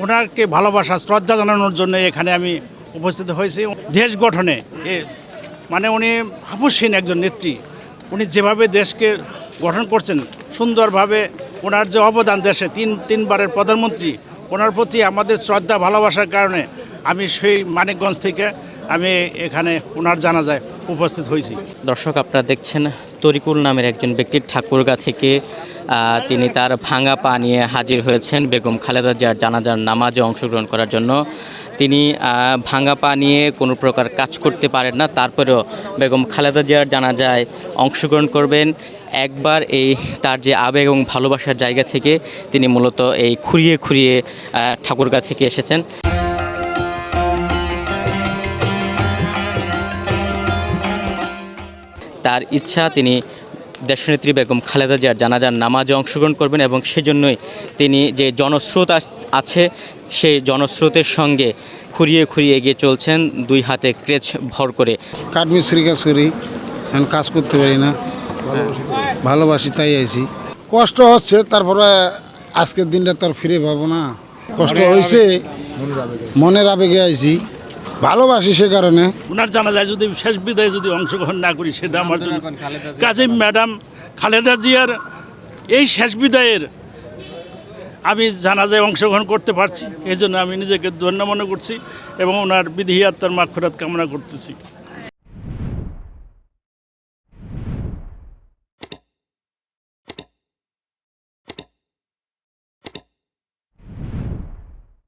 ওনাকে ভালোবাসা শ্রদ্ধা জানানোর জন্য এখানে আমি উপস্থিত হয়েছি। দেশ গঠনে মানে উনি আপসহীন একজন নেত্রী। উনি যেভাবে দেশকে গঠন করছেন সুন্দরভাবে, ওনার যে অবদান দেশে তিনবারের প্রধানমন্ত্রী, ওনার প্রতি আমাদের শ্রদ্ধা ভালোবাসার কারণে আমি সেই মানিকগঞ্জ থেকে আমি এখানে ওনার জানাজায় উপস্থিত হয়েছি। দর্শক, আপনারা দেখছেন তরিকুল নামের একজন ব্যক্তির ঠাকুরগাঁ থেকে তিনি তার ভাঙা পা নিয়ে হাজির হয়েছেন বেগম খালেদা জিয়ার জানাজার নামাজে অংশগ্রহণ করার জন্য। তিনি ভাঙা পা নিয়ে কোনো প্রকার কাজ করতে পারেন না, তারপরেও বেগম খালেদা জিয়ার জানাজায় অংশগ্রহণ করবেন। একবার এই তার যে আবেগ এবং ভালোবাসার জায়গা থেকে তিনি মূলত এই খুঁড়িয়ে খুঁড়িয়ে ঠাকুরগাঁ থেকে এসেছেন। তার ইচ্ছা তিনি দেশনেত্রী বেগম খালেদা জিয়ার জানাজার নামাজে অংশগ্রহণ করবেন এবং সেজন্যই তিনি যে জনস্রোত আছে সেই জনস্রোতের সঙ্গে খুঁড়িয়ে খুঁড়িয়ে এগিয়ে চলছেন, দুই হাতে ক্রেচ ভর করে। কাঠমিস্ত্রি কাজ করি, এখন কাজ করতে পারি না, ভালোবাসি তাই আইছি। কষ্ট হচ্ছে, তারপরে আজকের দিনটা তো আর ফিরে পাবো না। কষ্ট হয়েছে, মনের আবেগে আইছি, ভালোবাসি সে কারণে। ওনার জানাজায় যদি শেষ বিদায় যদি অংশগ্রহণ না করি সেটা আমার জন্য কাজে ম্যাডাম খালেদা জিয়ার এই শেষ বিদায়ের আমি জানাজায় অংশগ্রহণ করতে পারছি, এই জন্য আমি নিজেকে ধন্য মনে করছি এবং ওনার বিধি আত্মার মাগফিরাত কামনা করতেছি।